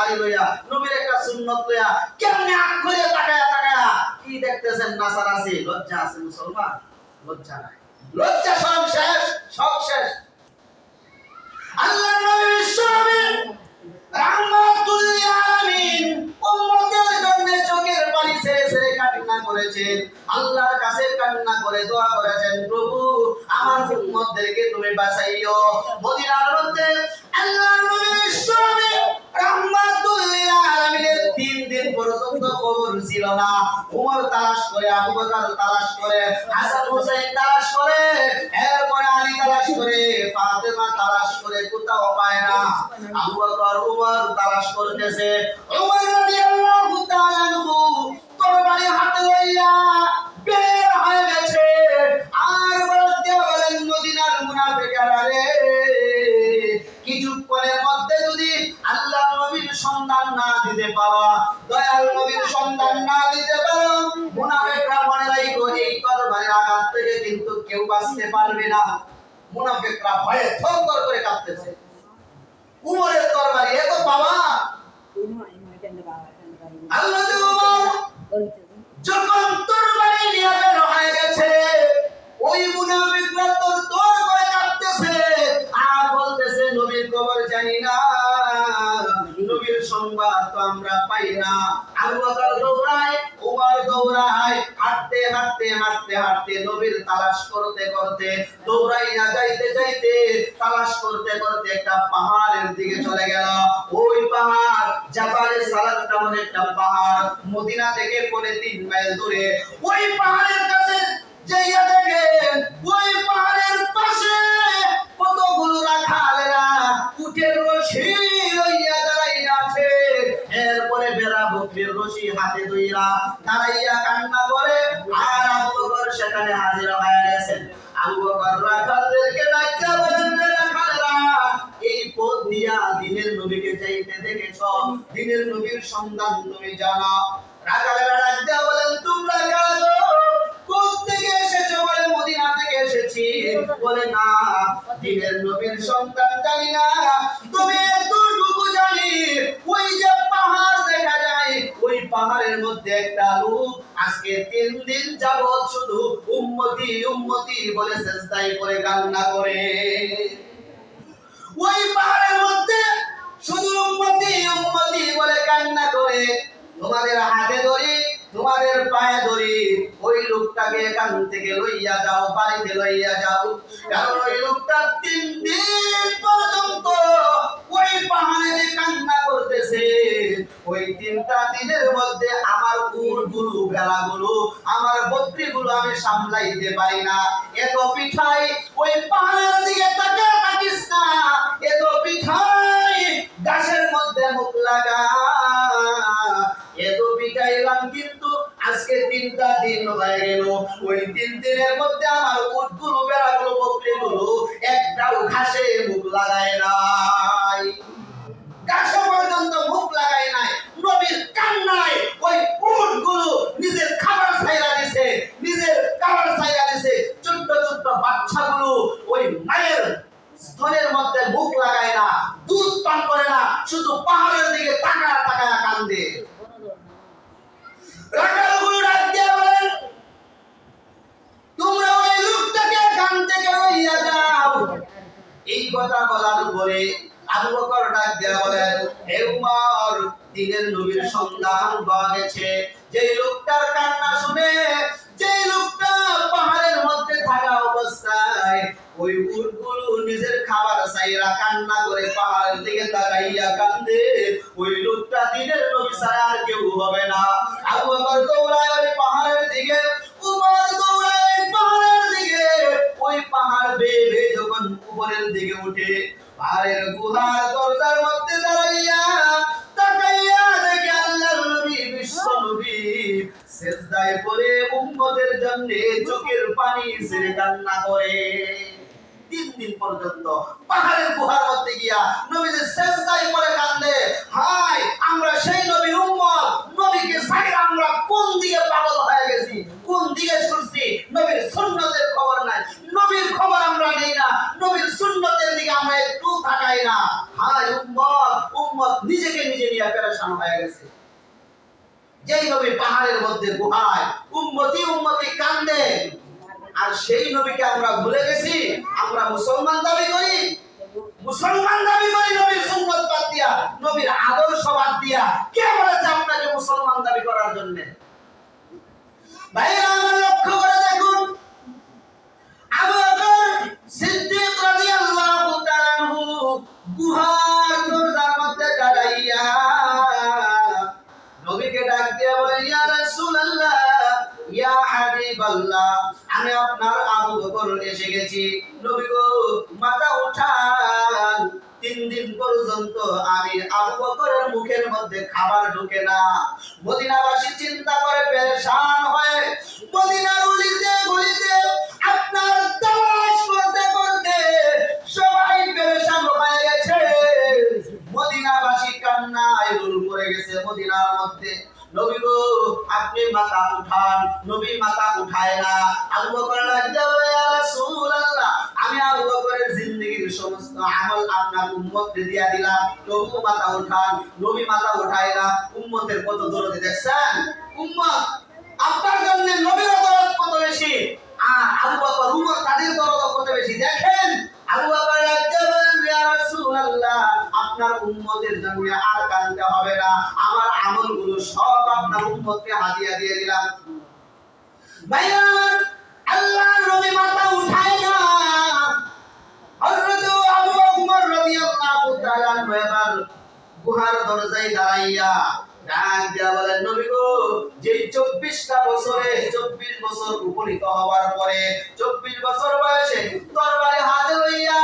দাড়ি লইয়া নবীর একটা সুন্নত লইয়া কেমনে আখ করে তাকায়া তাকায়া কি দেখতেছেন নাসারাসি লজ্জা আছে মুসলমান লজ্জা নাই লজ্জা সব শেষ সব শেষ আল্লাহর নবী বিশ্বনবী রাহমাতুল লিল আলামিন উম্মতের জন্য চোখের পানি ছেড়ে ছেড়ে কান্না করেছেন আল্লাহর কাছে কান্না করে দোয়া করেছেন প্রভু আমার উম্মতদেরকে তুমি বাঁচাইও মদিনার মধ্যে আল্লাহর নবী বিশ্বনবী রাহমাতুল লিল আলামিনের 3 দিন পর্যন্ত কবর ছিল না ওমর তালাশ করে আবু বকর তালাশ করে হাসান হুসাইন তালাশ করে এরপরে আলী তালাশ করে ফাতেমা তালাশ করে কোথাও পায় না আবু বকর ওমর তালাশ করতেছে ওমর রাদিয়াল্লাহু তাআলা আনহু তরবারি হাতে লইয়া বের হয়ে গেছে আর বলতে বলেন মদিনার মুনাফিকরা রে কিছুক্ষণের মধ্যে যদি আল্লাহর নবীর সন্ধান না দিতে পারো দয়াল নবীর সন্ধান না দিতে পারো মুনাফিকরা মনে রাখো এই তরবারির আঘাত থেকে কিন্তু কেউ বাঁচতে পারবে না মুনাফিকরা ভয়ে থরথর করে কাঁপতেছে উমরের তরবারি এত বাবা আল্লাহ যখন তরবারি নিয়ে বের হয়ে গেছে ওই মুনাফিকরা তোর করে কাঁপতেছে আর বলতেছে নবীর খবর জানি না নবীর সংবাদ তো আমরা পাই না আবু বকর দৌড়ায় ওমর দৌড়ায় হাঁটতে হাঁটতে হাঁটতে হাঁটতে নবীর তালাশ করতে করতে দৌড়াইয়া যাইতে যাইতে তালাশ করতে করতে একটা পাহাড়ের দিকে চলে গেল ওই পাহাড় জাবালে সালাত নামের একটা পাহাড় মদিনা থেকে পৌনে 3 মাইল দূরে ওই পাহাড়ের কাছে যাইয়া দেখেন ওই পাহাড়ের পাশে কতগুলো রাখালেরা উটের রশি লইয়া দাঁড়াইয়া আছে এরপরে বেড়া বকরির রশি হাতে ধইরা দাঁড়াইয়া কান্না করে আর আবু বকর সেখানে হাজির হয়ে গেছেন আবু বকর রাখালদেরকে ডাকা বলেন রাখালেরা এই পথ দিয়া দিনের নবীকে যাইতে দেখেছো দিনের নবীর সন্ধান তুমি জানো রাখালেরা ডাকা বলেন তোমরা কারা কোথা থেকে এসেছো বলে মদিনা থেকে এসেছি বলে না দিনের নবীর সন্তান জানি না তবে এতটুকু জানি ওই যে পাহাড় দেখা যায় ওই পাহাড়ের মধ্যে একটা লোক আজকে 3 দিন যাবত শুধু উম্মতি উম্মতি বলে সিজদায় করে কান্না করে ওই পাহাড়ের মধ্যে শুধু উম্মতি উম্মতি বলে কান্না করে তোমাদের হাতে ধরি তোমাদের পায়ে ধরি ওই লোকটাকে এখান থেকে লইয়া যাও বাড়িতে লইয়া যাও কারণ ওই লোকটা 3 দিন পর্যন্ত ওই পাহাড়ে কান্না করতেছে ওই 3টা দিনের মধ্যে আমার উটগুলো ভেড়াগুলো আমার বকরিগুলো আমি সামলাইতে পারি না এত পিঠাই ওই পাহাড়ের দিকে তাকিস না এত পিঠাই গাছের মধ্যে মুখ লাগা এত পিঠাইলাম কিন্তু আজকে 3টা দিন হয়ে গেল ওই 3 দিনের মধ্যে আমার উটগুলো ভেড়াগুলো বকরিগুলো একটাও ঘাসে মুখ লাগায় নাই ঘাসে পর্যন্ত মুখ লাগায় নাই নবীর কান্নায় ওই উটগুলো নিজের খাবার ছাইরা দিছে নিজের খাবার ছাইরা দিছে ছোট্ট ছোট্ট বাচ্চাগুলো ওই মায়ের স্তনের মধ্যে মুখ লাগায় না দুধ পান করে না শুধু পাহাড়ের দিকে তাকায়া তাকায়া কান্দে রাখালগুলো ডাক দিয়ে বলেন তোমরা ওই লোকটাকে গান থেকে লইয়া যাও এই কথা বলার পরে আবু বকর ডাক দিয়ে বলেন হে উমর দিনের নবীর সন্ধান পাওয়া গেছে যে লোকটার কান্না শুনে যে লোকটা পাহাড়ের মধ্যে থাকা অবস্থায় ওই উটগুলো নিজের খাবার চাইরা কান্না করে পাহাড়ের দিকে তাকাইয়া কান্দে ওই লোকটা দিনের নবী ছাড়া আর কেউ হবে না আবু বকর দৌড়ায় ওই পাহাড়ের দিকে উমর দৌড়ায় পাহাড়ের দিকে ওই পাহাড় বেয়ে বেয়ে যখন উপরের দিকে উঠে পাহাড়ের গুহার দরজার মধ্যে দাঁড়াইয়া তাকাইয়া দেখে আল্লাহর নবী বিশ্ব নবী সিজদায় পড়ে উম্মতের জন্য চোখের পানি ছেড়ে কান্না করে 3 দিন পর্যন্ত পাহাড়ের গুহার মধ্যে গিয়া নবীজি সিজদায় পড়ে কান্দে হায় আমরা সেই নবীর উম্মত নবীকে ছাইরা আমরা কোন দিকে পাগল হয়ে গেছি কোন দিকে ছুটছি নবীর সুন্নতের খবর নাই নবীর খবর আমরা নেই না নবীর সুন্নতের দিকে আমরা একটু তাকাই না হায় উম্মত উম্মত নিজেকে নিজে নিয়ে পেরেশান হয়ে গেছে। যেই নবী পাহাড়ের মধ্যে গুহায় উম্মতি উম্মতি কান্দে, আর সেই নবীকে আমরা ভুলে গেছি। আমরা মুসলমান দাবি করি, নবীর সুন্নাত বাদ দিয়া, নবীর আদর্শ বাদ দিয়া। কে বলেছে আপনাকে মুসলমান দাবি করার জন্য? ভাইরা আমার, লক্ষ্য করে দেখুন, আবু বকর সিদ্দিক রাদিয়াল্লাহু তাআলা আনহু গুহার দরজার মধ্যে দাঁড়াইয়া নবীকে ডাক দিয়ে বলে, ইয়া রাসূলুল্লাহ, ইয়া হাবিবাল্লাহ, আমি আপনার আবু বকর এসে গেছি। নবী গো, মাথা উঠান। 3 দিন পর্যন্ত আমি আবু বকরের মুখের মধ্যে খাবার ঢোকে না। মদিনাবাসী চিন্তা করে পেরেশান হয়ে মদিনার অলিতে গলিতে আপনার তালাশ করতে করতে সবাই পেরেশান হয়ে গেছে। মদিনাবাসী কান্নায় রুল পড়ে গেছে মদিনার মধ্যে। নবী গো, আপনি মাথা উঠান। নবী মাথা উঠায় না। আবু বকর রাদিয়াল্লাহু তাআলা, ইয়া রাসূলুল্লাহ, আমি আবু বকরের জিন্দেগীর সমস্ত আমল আপনার উম্মতকে দিয়া দিলাম, তবু মাথা উঠান। নবী মাথা উঠায় না। উম্মতের কত দরদ দেখছেন? উম্মত আপনার জন্য নবীর দরদ কত বেশি, আর আবু বকর উমর তাদের দরদ কত বেশি। দেখেন, আবু বকর রাদিয়াল্লাহু তাআলা, ইয়া রাসূলুল্লাহ, আপনার উম্মতের জন্য আর কাঁদতে হবে না, আমার আমলগুলো সব আপনার উম্মতকে হাদিয়া দিয়ে দিলাম। ভাইয়া, আল্লাহর নবী মাথা উঠায় না। হযরত আবু বকর রাদিয়াল্লাহু তাআলা এবার গুহার দরজায় দাঁড়াইয়া ডাক দিয়া বলেন, নবী গো, যে 24টা বছরে 24 বছর উপনীত হওয়ার পরে 24 বছর বয়সে তরবারি হাতে লইয়া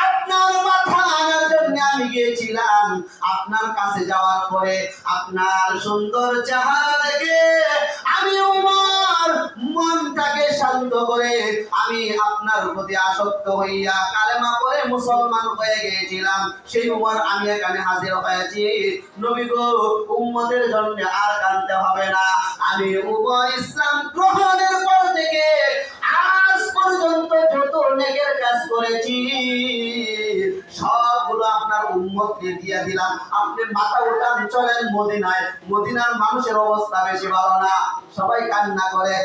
আপনার মাথা আনার জন্য আমি গিয়েছিলাম। আপনার কাছে যাওয়ার পরে আপনার সুন্দর চেহারা দেখে আমি উমর মনটাকে শান্ত করে আমি আপনার প্রতি আসক্ত হইয়া কালেমা পড়ে মুসলমান হয়ে গিয়েছিলাম। সেই উমর আমি এখানে হাজির হয়েছি। নবী গো, উম্মতের জন্য আর কাঁদতে হবে না। আমি উমর ইসলাম গ্রহণের পর থেকে আজ পর্যন্ত যত নেকের কাজ করেছি সবগুলো আপনার উম্মতকে দিয়ে দিলাম। আপনি মাথা উঠান, চলেন মদিনায়। মদিনার মানুষের অবস্থা বেশি ভালো না, সবাই কান্না করে,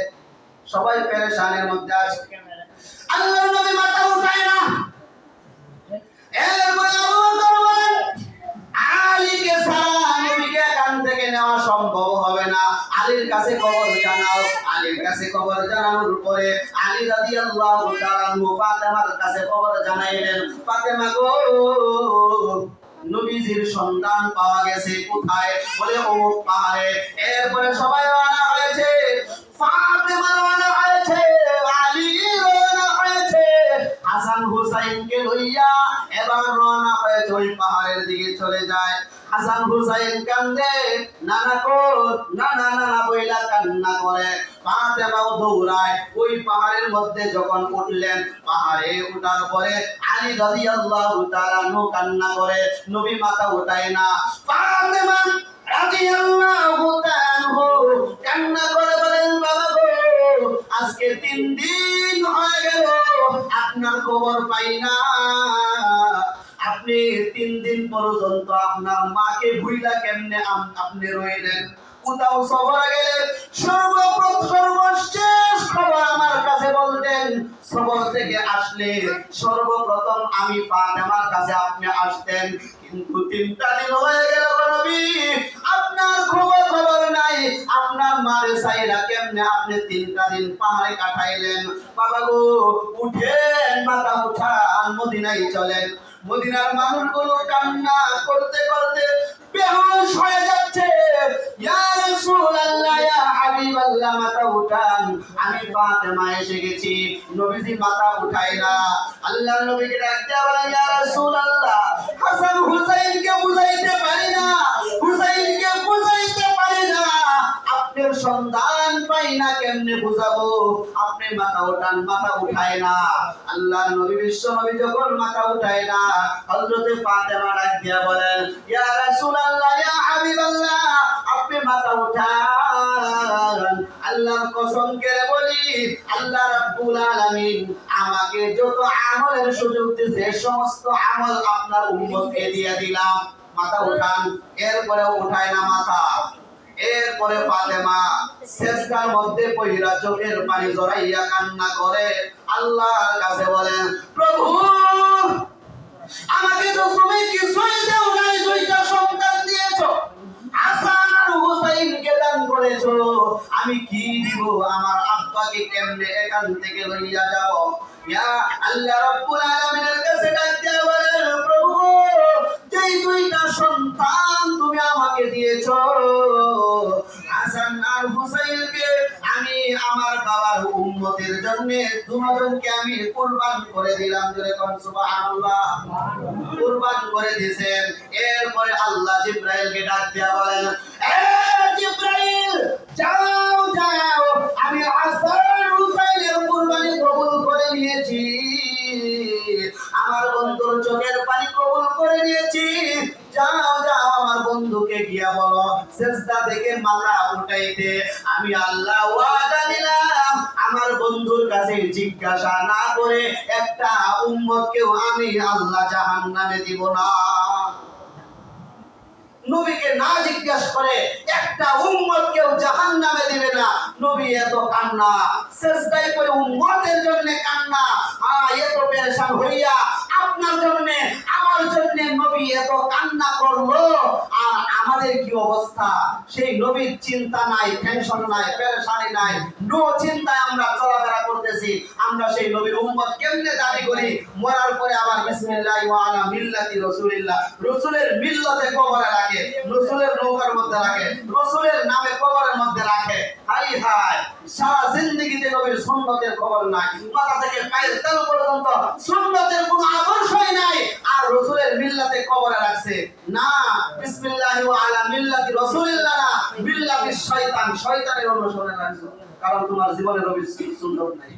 সবাই পেরেশানের মধ্যে আছে। আল্লাহর নবী মাথা উঠায় না। এরপরে আবু বকর বলেন, আলীকে ছাড়া নবীকে এখান থেকে নেওয়া সম্ভব হবে না, আলীর কাছে খবর জানাও। আলীর কাছে খবর জানানোর পরে আলী রাদিয়াল্লাহু তাআলা ফাতেমার কাছে খবর জানাইলেন, ফাতেমা গো, নবীজির সন্ধান পাওয়া গেছে। কোথায়? বলে অমুক পাহাড়ে। এরপরে সবাই রওনা হয়েছে, ফাতেমা রওনা হয়েছে, আলী রওনা হয়েছে, হাসান হুসাইনকে লইয়া এবার রওনা হয়েছে ওই পাহাড়ের দিকে চলে যায়। হাসান হুসাইন কান্দে, নানা কো, নানা নানা বইলা কান্না করে। ফাতেমাও দৌড়ায়। ওই পাহাড়ের মধ্যে যখন উঠলেন, পাহাড়ে ওঠার পরে আলী রাদিয়াল্লাহু তাআলা কান্না করে, নবী মাথা উঠায় না। ফাতেমা রাদিয়াল্লাহু তাআলা কান্না করে বলেন, বাবা গো, আজকে 3 দিন হয়ে গেল আপনার খবর পাই না। আপনি 3 দিন পর্যন্ত আপনার মাকে ভুইলা কেমনে আপনি রইলেন? কোথাও সফরে গেলে সর্বশেষ খবর আমার কাছে বলতেন। সফর থেকে আসলে সর্বপ্রথম আমি ফাতেমার কাছে আপনি আসতেন, কিন্তু 3টা দিন হয়ে গেল নবী, আপনার খবর নাই। আপনার মারে সাইরা কেমনে আপনি 3টা দিন পাহাড়ে কাটাইলেন? বাবা গো, উঠেন, মাথা উঠান, মদিনায় চলেন। মদিনার মানুষগুলো কান্না করতে করতে বেহুশ হয়ে যাচ্ছে। ইয়া রাসূলুল্লাহ, ইয়া হাবিবাল্লাহ, মাথা উঠান, আমি ফাতেমা এসে গেছি। নবীজি মাথা উঠায় না। আল্লাহর নবীকে ডাকতে বলেন, ইয়া রাসূলুল্লাহ, হাসান হুসাইনকে বুঝাইতে পারি না, হুসাইনকে বুঝাইতে পারি না, আপনার সন্ধান পাই না, কেমনে বুঝাবো? আপনি মাথা উঠান। মাথা উঠায় না। আল্লাহর নবী, বিশ্ব নবী যখন মাথা উঠায় না, হযরতে ফাতেমা ডাক দিয়া বলেন, ইয়া রাসূলুল্লাহ, ইয়া হাবিবাল্লাহ, আপনি মাথা উঠান। আল্লাহর কসম করে বলি, আল্লাহ রাব্বুল আলামিন আমাকে যত আমলের সুযোগ দিয়েছে সমস্ত আমল আপনার উম্মতকে দিয়ে দিলাম। মাথা উঠান, এরপরে উঠায় না মাথা। এরপরে ফাতেমা সেজদার মধ্যে পইরা চোখের পানি জড়াইয়া কান্না করে আল্লাহর কাছে বলেন, প্রভু আমাকে তো তুমি কিছুই দাও নাই, দুইটা সন্তান দিয়েছো, হাসান আর হুসাইনকে দান করেছো, আমি কি দিব? আমার আব্বাকে কেমনে এখান থেকে লইয়া যাব? ইয়া আল্লাহ রাব্বুল আলামিনের কাছে ডাক দিয়া বলেন, প্রভু যেই দুইটা সন্তান তুমি আমাকে দিয়েছো, হাসান আর হুসাইনকে আমি আমার বাবার উম্মতের জন্য দুজনকে আমি কুরবান করে দিলাম। জোরে কোন সুবহানাল্লাহ। কুরবান করে দিয়েছেন। এরপরে আল্লাহ জিবরাইলকে ডাক দিয়া বলেন, এ জিবরাইল যাও যাও, আমি হাসান হুসাইনের কুরবানি কবুল করে নিয়েছি, আমার বন্ধুর চোখের পানি কবুল করে নিয়েছি। যাও যাও আমার বন্ধুকে গিয়া বলো সেজদা থেকে মাথা উঠাইতে। আমি আল্লাহ ওয়াদা দিলাম আমার বন্ধুর কাছে জিজ্ঞাসা না করে একটা উম্মতকেও আমি আল্লাহ জাহান্নামে দিব না। নবীকে না জিজ্ঞাসা করে একটা উম্মতকেও জাহান্নামে দিবে না। নবী এত কান্না, সেজদায় করে উম্মতের জন্য কান্না, এত পেরেশান হইয়া আপনার জন্য আমার জন্য নবী এত কান্না করলো। আর আমাদের কি অবস্থা? সেই নবীর চিন্তা নাই, টেনশন নাই, পেরেশানি নাই, নো চিন্তায় আমরা চলাফেরা করতেছি। আমরা সেই নবীর উম্মত কেমনে দাবি করি? মরার পরে আবার বিসমিল্লাহ ওয়া আলা মিল্লাতি রাসূলিল্লাহ, রাসূলের মিল্লাতে কবরে রাখে, রাসূলের নৌকার মধ্যে রাখে, রাসূলের নামে কবরের মধ্যে রাখে। হাই হাই, সারা জিন্দেগিতে নবীর সুন্নতের খবর নাই, মাথা থেকে পায়ের তল পর্যন্ত সুন্নতের কোনো আদর্শই নাই, আর রাসূলের মিল্লাতে কবরে রাখছে। না, বিসমিল্লাহ ওয়া আলা মিল্লাতি রাসূলিল্লাহ না, মিল্লাতি শয়তান, শয়তানের অনুসরণে রাখছো, কারণ তোমার জীবনে নবীর সুন্নত নাই।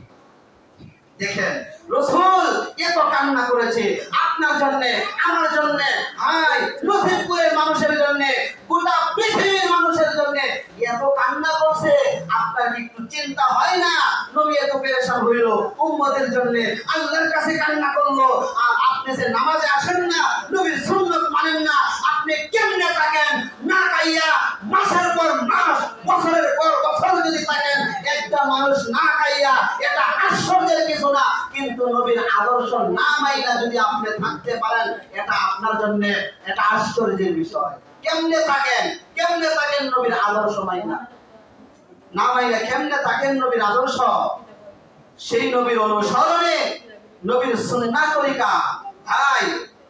দেখেন রাসূল এত কান্না করেছে আপনার জন্য, আমার জন্য, হাই নসিবপুরের মানুষের জন্য, গোটা পৃথিবীর মানুষের জন্য এত কান্না করছে। আপনার কি একটু চিন্তা হয় না? নবী এত পেরেশান হইল উম্মতের জন্য, আল্লাহর কাছে কান্না করলো, আর আপনি যে নামাজে আসেন না, নবীর সুন্নাত মানেন না, আপনি কেমনে থাকেন না খাইয়া? মাসের পর মাস, বছরের পর বছর যদি থাকেন একটা মানুষ না খাইয়া, এটা আশ্চর্যের কিছু না। কিন্তু নবীর আদর্শ না মাইলা যদি আপনি থাকতে পারেন, এটা আপনার জন্য এটা আশ্চর্যের বিষয়। কেমনে থাকেন, কেমনে থাকেন নবীর আদর্শ মাইনা না মাইলা? কেমনে থাকেন নবীর আদর্শ? সেই নবীর অনুসরণে, নবীর সুন্নাহ তরিকা ভাই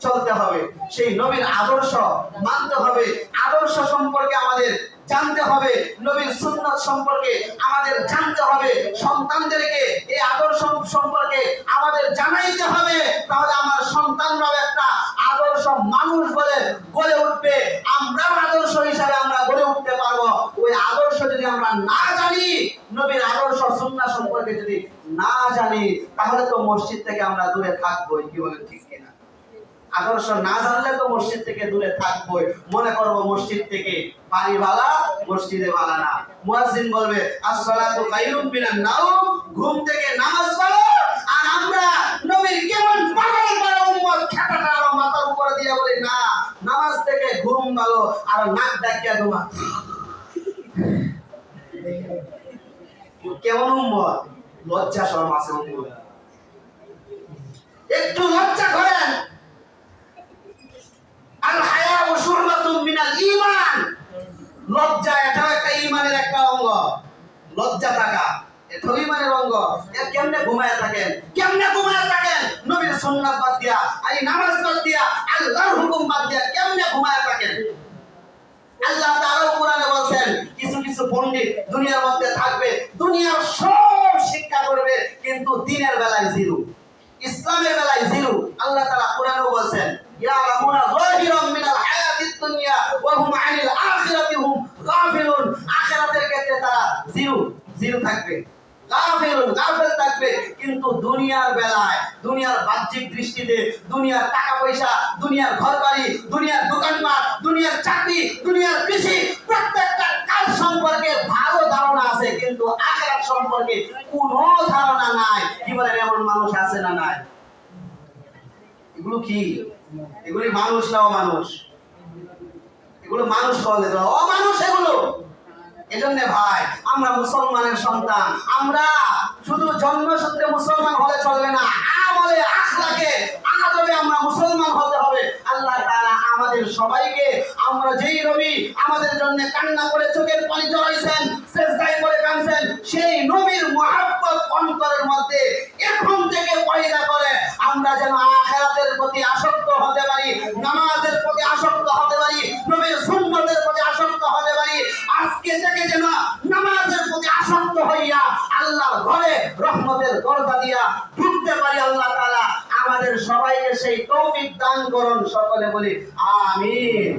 চলতে হবে, সেই নবীর আদর্শ মানতে হবে, আদর্শ সম্পর্কে আমাদের জানতে হবে, নবীর সুন্নাত সম্পর্কে আমাদের জানতে হবে, সন্তানদেরকে এই আদর্শ সম্পর্কে আমাদের জানাইতে হবে। তাহলে আমার সন্তানরাও একটা আদর্শ মানুষ বলে গড়ে উঠবে, আমরাও আদর্শ হিসাবে আমরা গড়ে উঠতে পারবো। ওই আদর্শ যদি আমরা না জানি, নবীর আদর্শ সুন্নাহ সম্পর্কে যদি না জানি, তাহলে তো মসজিদ থেকে আমরা দূরে থাকবোই। কি বলেন, ঠিক কিনা? আদর্শ না জানলে তো মসজিদ থেকে দূরে থাকবোই। মনে করবো মসজিদ থেকে বাড়ি ভালা, মসজিদে ভালা না। মুয়াজ্জিন বলবে আসসালাতু খায়রুম মিনান নাওম, ঘুম থেকে নামাজ পড়ো। আর আমরা নবীর কেমন পাগল পারা উম্মত, খেটাটা আর মাথার উপরে দিয়ে বলি না, নামাজ থেকে ঘুম ভালো, আর নাক ডাকিয়া ঘুমা। কেমন উম্মত? লজ্জা শরম আছে উম্মত? একটু লজ্জা করেন। আল হায়া ওয়া শুরবাতুম মিনাল ঈমান, লজ্জা এটাও একটা ঈমানের একটা অঙ্গ। লজ্জা থাকা এটাও ঈমানের অঙ্গ। এর কেমনে ঘুমায় থাকেন, কেমনে ঘুমায় থাকেন? নবীর সুন্নাত বাদ দিয়া, এই নামাজ বাদ দিয়া, আল্লাহর হুকুম বাদ দিয়া কেমনে ঘুমায় থাকেন? আল্লাহ তাআলা কোরআনে বলেন কিছু কিছু পণ্ডিত দুনিয়ার মধ্যে থাকবে, দুনিয়ার সব শিক্ষা করবে, কিন্তু দ্বীনের বেলায় জিরো, ইসলামের বেলায় জিরো। আল্লাহ তাআলা কোরআনেও বলেন ইয়ালামুনা যাহিরাম মিনাল হায়াতিদ দুনিয়া ওয়া হুম আনিল আখিরাতি হুম গাফিলুন, আখিরাতের ক্ষেত্রে তারা জিরো জিরো থাকবে, গাফিলুন গাফিল থাকবে। কিন্তু দুনিয়ার বেলায়, দুনিয়ার বাহ্যিক দৃষ্টিতে, দুনিয়ার টাকা পয়সা, দুনিয়ার ঘরবাড়ি, দুনিয়ার দোকানপাট, দুনিয়ার চাকরি, দুনিয়ার কৃষি, প্রত্যেকটা কাজ সম্পর্কে ভালো ধারণা আছে, কিন্তু আখিরাত সম্পর্কে কোনো ধারণা নাই। কি বলেন, এমন মানুষ আছে না নাই? এগুলো কি? এগুলি মানুষ নাও মানুষ। এগুলো মানুষ বলে না, অমানুষ এগুলো। এজন্য ভাই, আমরা মুসলমানের সন্তান, আমরা শুধু জন্মসূত্রে মুসলমান হলে চলবে না, আমলে আখলাকে আদবে আমরা মুসলমান হতে হবে। আল্লাহ তাআলা আমাদের সবাইকে, আমরা যেই নবী আমাদের জন্য কান্না করে চোখের পানি জড়াইছেন, সিজদায় করে কাঁদছেন, সেই নবীর মহব্বত অন্তরের মধ্যে এখন থেকে পয়দা করে আমরা যেন আখিরাতের প্রতি আসক্ত হতে পারি, নামাজের প্রতি আসক্ত হতে পারি, নবীর সুন্নতের প্রতি আসক্ত হতে পারি। আজকে থেকে যেন নামাজের প্রতি আসক্ত হইয়া আল্লাহর ঘরে রহমতের দরজা দিয়া ঢুকতে পারি। আল্লাহ তাআলা আমাদের সবাইকে সেই তৌফিক দান করুন, সকলে বলি আমিন।